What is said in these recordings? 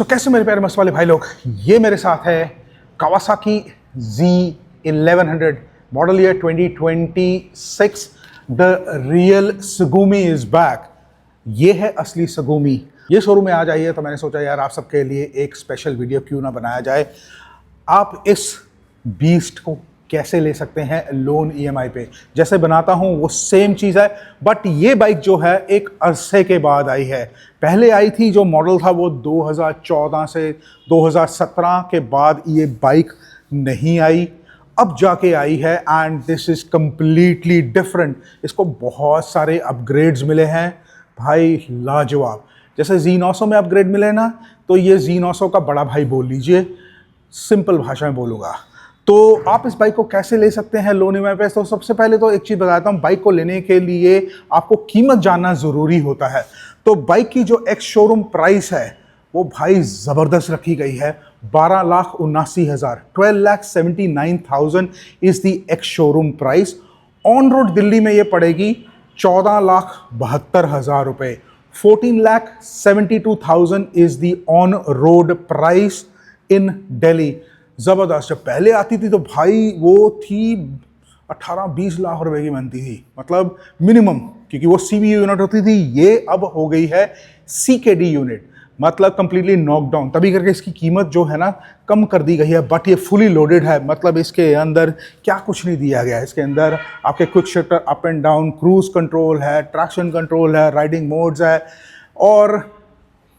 तो कैसे मेरे प्यारे मस्त वाले भाई लोग, ये मेरे साथ है Kawasaki Z1100 model year 2026। The real sugomi is back. ये है असली सुगुमी। ये शोरूम में आ जाइए तो मैंने सोचा यार आप सबके लिए एक स्पेशल वीडियो क्यों ना बनाया जाए। आप इस बीस्ट को कैसे ले सकते हैं लोन ईएमआई पे। जैसे बनाता हूं वो सेम चीज़ है, बट ये बाइक जो है एक अरसे के बाद आई है। पहले आई थी जो मॉडल था वो 2014 से 2017 के बाद ये बाइक नहीं आई, अब जाके आई है। And this is completely different. इसको बहुत सारे अपग्रेड्स मिले हैं भाई, लाजवाब। जैसे Z900 में अपग्रेड मिले ना, तो ये Z900 का बड़ा भाई बोल लीजिए, सिंपल भाषा में बोलूँगा। तो आप इस बाइक को कैसे ले सकते हैं लोन ईएमआई पे। तो सबसे पहले तो एक चीज़ बताता हूँ, बाइक को लेने के लिए आपको कीमत जानना ज़रूरी होता है। तो बाइक की जो एक्स शोरूम प्राइस है वो भाई ज़बरदस्त रखी गई है, 12,79,000, 12,79,000 is the ex showroom price. On road Delhi में ये पड़ेगी 14,72,000 रुपये। 14,72,000 is the on road price in Delhi. ज़बरदस्त। जब पहले आती थी तो भाई वो थी 18-20 लाख रुपए की बनती थी, मतलब मिनिमम, क्योंकि वो सीवी यूनिट होती थी। ये अब हो गई है सीकेडी यूनिट, मतलब कंप्लीटली नॉकडाउन। तभी करके इसकी कीमत जो है ना कम कर दी गई है। बट ये फुली लोडेड है, मतलब इसके अंदर क्या कुछ नहीं दिया गया है। इसके अंदर आपके quick shifter, up and down, cruise control है, ट्रैक्शन कंट्रोल है, राइडिंग मोड्स है, और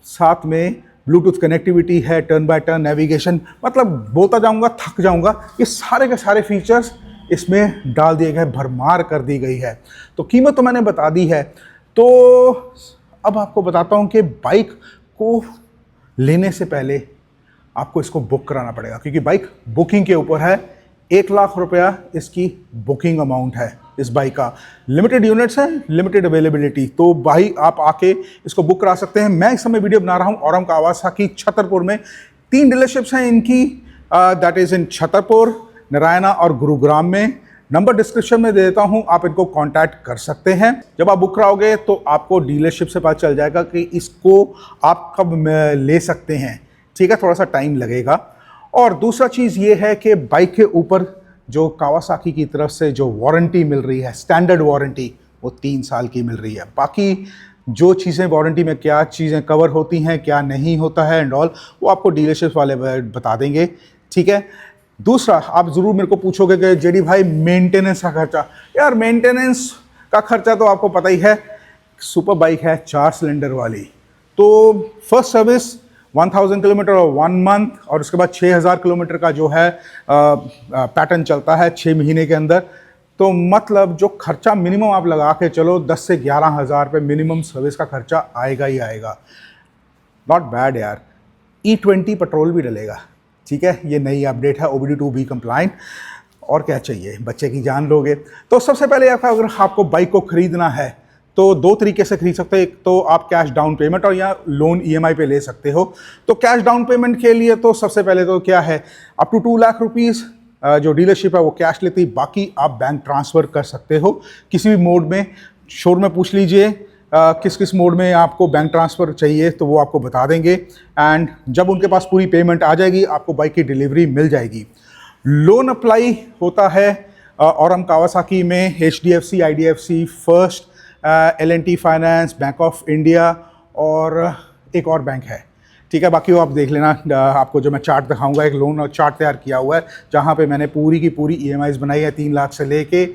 साथ में ब्लूटूथ कनेक्टिविटी है, टर्न बाय टर्न नेविगेशन। मतलब बोलता जाऊंगा थक जाऊंगा। ये सारे के सारे फीचर्स इसमें डाल दिए गए, भरमार कर दी गई है। तो कीमत तो मैंने बता दी है। तो अब आपको बताता हूं कि बाइक को लेने से पहले आपको इसको बुक कराना पड़ेगा, क्योंकि बाइक बुकिंग के ऊपर है। 1 लाख रुपया इसकी बुकिंग अमाउंट है इस बाइक का। लिमिटेड यूनिट्स हैं, लिमिटेड अवेलेबिलिटी। तो भाई आप आके इसको बुक करा सकते हैं। मैं इस समय वीडियो बना रहा हूँ औरम कावासाकी छतरपुर में। 3 डीलरशिप्स हैं इनकी, that is in Chhatarpur, Narayana और गुरुग्राम में। नंबर डिस्क्रिप्शन में दे देता हूँ, आप इनको कांटेक्ट कर सकते हैं। जब आप बुक कराओगे तो आपको डीलरशिप से पता चल जाएगा कि इसको आप कब ले सकते हैं। ठीक है, थोड़ा सा टाइम लगेगा। और दूसरा चीज़ ये है कि बाइक के ऊपर जो कावासाकी की तरफ से जो वारंटी मिल रही है, स्टैंडर्ड वारंटी, वो 3 साल की मिल रही है। बाकी जो चीज़ें वारंटी में क्या चीज़ें कवर होती हैं, क्या नहीं होता है एंड ऑल, वो आपको डीलरशिप वाले बता देंगे। ठीक है। दूसरा, आप ज़रूर मेरे को पूछोगे कि जेडी भाई मेंटेनेंस का खर्चा। यार मेंटेनेंस का खर्चा तो आपको पता ही है। सुपर बाइक है 4 सिलेंडर वाली, तो फर्स्ट सर्विस 1000 किलोमीटर और 1 मंथ, और उसके बाद 6000 किलोमीटर का जो है पैटर्न चलता है 6 महीने के अंदर। तो मतलब जो खर्चा मिनिमम आप लगा के चलो 10 से 11 हज़ार रुपये मिनिमम सर्विस का खर्चा आएगा ही आएगा। नॉट बैड यार। E20 पेट्रोल भी डलेगा। ठीक है, ये नई अपडेट है, OBD2B कंप्लाइंट। और क्या चाहिए, बच्चे की जान लोगे। तो सबसे पहले अगर आपको बाइक को ख़रीदना है तो 2 तरीके से खरीद सकते हैं। एक तो आप कैश डाउन पेमेंट और या लोन ईएमआई पे ले सकते हो। तो कैश डाउन पेमेंट के लिए तो सबसे पहले तो क्या है, अप टू 2 लाख रुपीज़ जो डीलरशिप है वो कैश लेती, बाकी आप बैंक ट्रांसफ़र कर सकते हो किसी भी मोड में। शोरूम में पूछ लीजिए किस किस मोड में आपको बैंक ट्रांसफ़र चाहिए, तो वो आपको बता देंगे। एंड जब उनके पास पूरी पेमेंट आ जाएगी, आपको बाइक की डिलीवरी मिल जाएगी। लोन अप्लाई होता है औरम कावासाकी में HDFC, IDFC first, L&T finance, bank of India और एक और बैंक है। ठीक है, बाकी वो आप देख लेना। आपको जो मैं चार्ट दिखाऊंगा, एक लोन चार्ट तैयार किया हुआ है जहाँ पे मैंने पूरी की पूरी EMIs बनाई है, 3 लाख से लेके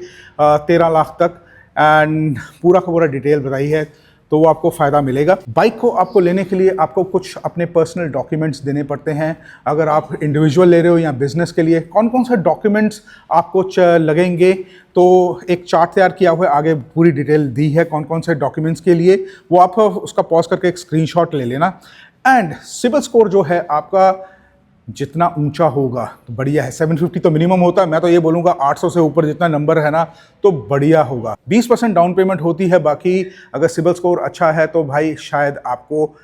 13 लाख तक, एंड पूरा का पूरा डिटेल बताई है। तो वो आपको फ़ायदा मिलेगा। बाइक को आपको लेने के लिए आपको कुछ अपने पर्सनल डॉक्यूमेंट्स देने पड़ते हैं। अगर आप इंडिविजुअल ले रहे हो या बिज़नेस के लिए, कौन कौन से डॉक्यूमेंट्स आपको लगेंगे, तो एक चार्ट तैयार किया हुआ है, आगे पूरी डिटेल दी है कौन कौन से डॉक्यूमेंट्स के लिए। वो आप उसका पॉज करके एक स्क्रीनशॉट ले लेना। एंड सिबिल स्कोर जो है आपका जितना ऊंचा होगा तो बढ़िया है। 750 तो मिनिमम होता है, मैं तो ये बोलूँगा 800 से ऊपर जितना नंबर है ना तो बढ़िया होगा। 20% डाउन पेमेंट होती है। बाकी अगर सिबिल स्कोर अच्छा है तो भाई शायद आपको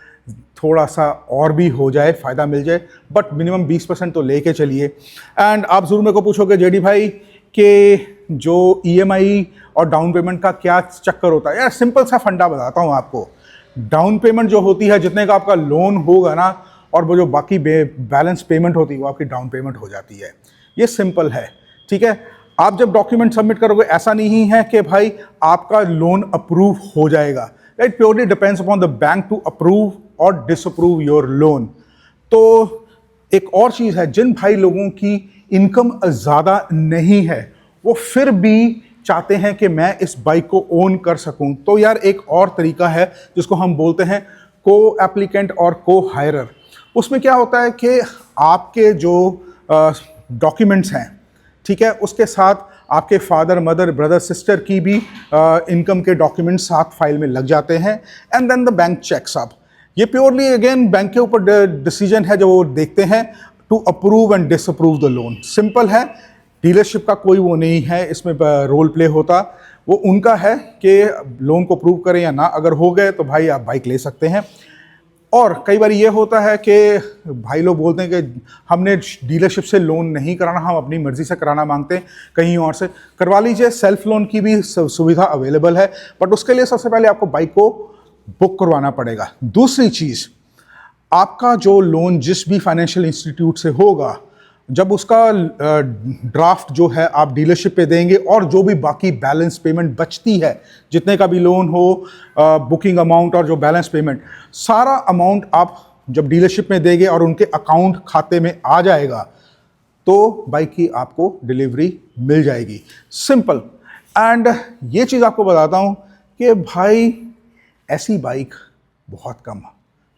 थोड़ा सा और भी हो जाए, फ़ायदा मिल जाए, बट मिनिमम 20% तो लेके चलिए। एंड आप ज़रूर मेरे को पूछोगे जेडी भाई कि जो EMI और डाउन पेमेंट का क्या चक्कर होता है। यार सिंपल सा फंडा बताता हूँ आपको। डाउन पेमेंट जो होती है, जितने का आपका लोन होगा ना, और वो जो बाकी बैलेंस पेमेंट होती है वो आपकी डाउन पेमेंट हो जाती है। ये सिंपल है, ठीक है। आप जब डॉक्यूमेंट सबमिट करोगे ऐसा नहीं है कि भाई आपका लोन अप्रूव हो जाएगा। It purely depends upon the bank to approve और डिसअप्रूव योर लोन। तो एक और चीज़ है, जिन भाई लोगों की इनकम ज़्यादा नहीं है वो फिर भी चाहते हैं कि मैं इस बाइक को ओन कर सकूं, तो यार एक और तरीका है जिसको हम बोलते हैं को एप्लीकेंट और को हायरर। उसमें क्या होता है कि आपके जो डॉक्यूमेंट्स हैं, ठीक है, उसके साथ आपके फादर मदर ब्रदर सिस्टर की भी इनकम के डॉक्यूमेंट्स साथ फाइल में लग जाते हैं and then the bank checks up. ये प्योरली अगेन बैंक के ऊपर डिसीजन है जो वो देखते हैं to approve and disapprove the loan. Simple है, डीलरशिप का कोई वो नहीं है इसमें रोल प्ले होता, वो उनका है कि लोन को अप्रूव करें या ना। अगर हो गए तो भाई आप बाइक ले सकते हैं। और कई बार ये होता है कि भाई लोग बोलते हैं कि हमने डीलरशिप से लोन नहीं कराना, हम अपनी मर्ज़ी से कराना मांगते हैं, कहीं और से करवा लीजिए। सेल्फ लोन की भी सुविधा अवेलेबल है, बट उसके लिए सबसे पहले आपको बाइक को बुक करवाना पड़ेगा। दूसरी चीज़, आपका जो लोन जिस भी फाइनेंशियल इंस्टीट्यूट से होगा, जब उसका ड्राफ्ट जो है आप डीलरशिप पे देंगे और जो भी बाकी बैलेंस पेमेंट बचती है, जितने का भी लोन हो, बुकिंग अमाउंट और जो बैलेंस पेमेंट, सारा अमाउंट आप जब डीलरशिप में देंगे और उनके अकाउंट खाते में आ जाएगा तो बाइक की आपको डिलीवरी मिल जाएगी। सिंपल। एंड ये चीज़ आपको बताता हूँ कि भाई ऐसी बाइक बहुत कम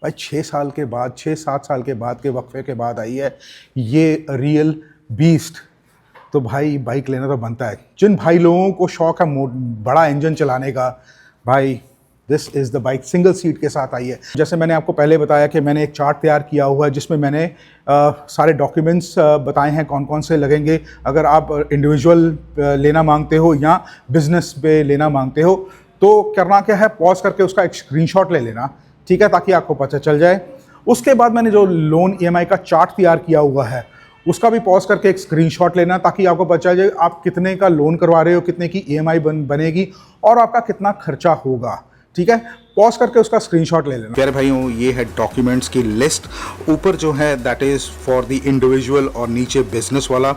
भाई 6-7 साल के बाद के वक्फे के बाद आई है ये रियल बीस्ट। तो भाई बाइक लेना तो बनता है। जिन भाई लोगों को शौक है बड़ा इंजन चलाने का, भाई this is the bike. Single seat के साथ आई है। जैसे मैंने आपको पहले बताया कि मैंने एक चार्ट तैयार किया हुआ है जिसमें मैंने सारे डॉक्यूमेंट्स बताए हैं कौन कौन से लगेंगे। अगर आप इंडिविजुअल लेना मांगते हो या बिजनेस पे लेना मांगते हो तो करना क्या है, पॉज करके उसका एक स्क्रीनशॉट ले लेना, ठीक है, ताकि आपको पता चल जाए। उसके बाद मैंने जो लोन ईएमआई का चार्ट तैयार किया हुआ है उसका भी पॉज करके एक स्क्रीनशॉट लेना, ताकि आपको पता चल जाए आप कितने का लोन करवा रहे हो, कितने की ईएमआई बनेगी और आपका कितना खर्चा होगा, ठीक है। पॉज करके उसका स्क्रीनशॉट ले लेना। प्यारे भाइयों, ये है डॉक्यूमेंट्स की लिस्ट। ऊपर जो है that is for the individual और नीचे बिजनेस वाला।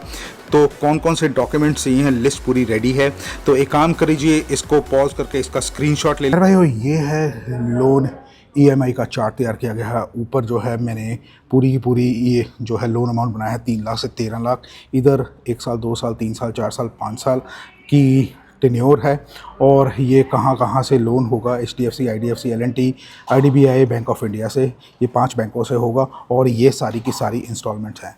तो कौन कौन से डॉक्यूमेंट्स चाहिए हैं, लिस्ट पूरी रेडी है। तो एक काम करिए, इसको पॉज करके इसका स्क्रीनशॉट ले। प्यारे भाइयों, ये है लोन ईएमआई का चार्ट तैयार किया गया है। ऊपर जो है मैंने पूरी की पूरी ये जो है लोन अमाउंट बनाया है 3 लाख से 13 लाख। इधर 1 साल 2 साल 3 साल 4 साल 5 साल की टेन्योर है और ये कहाँ कहाँ से लोन होगा, HDFC, IDFC, L&T, IDBI, bank of India से, ये 5 बैंकों से होगा और ये सारी की सारी इंस्टॉलमेंट्स हैं।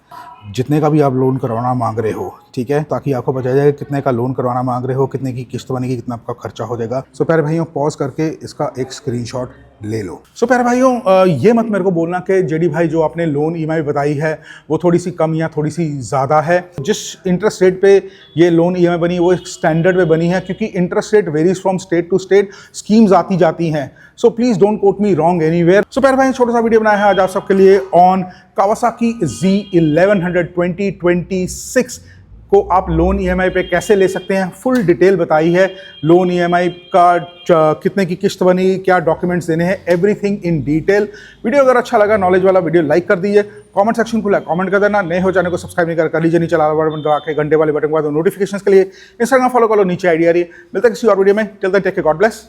जितने का भी आप लोन करवाना मांग रहे हो, ठीक है, ताकि आपको पता जाए कितने का लोन करवाना मांग रहे हो, कितने की किस्त बनेगी, कितना आपका खर्चा हो जाएगा। सो प्यारे भाइयों, पॉज करके इसका एक स्क्रीनशॉट ले लो। सो प्यारे भाइयों, ये मत मेरे को बोलना कि जेडी भाई जो आपने लोन ईएमआई बताई है वो थोड़ी सी कम या थोड़ी सी ज़्यादा है। जिस इंटरेस्ट रेट पे ये लोन ईएमआई बनी है वो एक स्टैंडर्ड पे बनी है, क्योंकि interest rate varies from state to state, schemes आती जाती हैं। So please don't quote me wrong anywhere. So प्यारे भाई, छोटा सा वीडियो बनाया है आज आप सबके लिए ऑन कावासाकी Z1100 2026 को आप लोन ईएमआई पे कैसे ले सकते हैं, फुल डिटेल बताई है। लोन ईएमआई का कितने की किस्त बनी, क्या डॉक्यूमेंट्स देने हैं, एवरीथिंग इन डिटेल। वीडियो अगर अच्छा लगा, नॉलेज वाला वीडियो, लाइक कर दीजिए। कमेंट सेक्शन खुला है, कमेंट कर देना। नए हो चैनल को सब्सक्राइब नहीं कर लीजिए, नीचे लाल बटन दबा के घंटे वाले बटन को नोटिफिकेशन के लिए। इंस्टाग्राम फॉलो कर लो, नीचे आईडी आ रही है। मिलता है किसी और वीडियो में। Till then take care, God bless.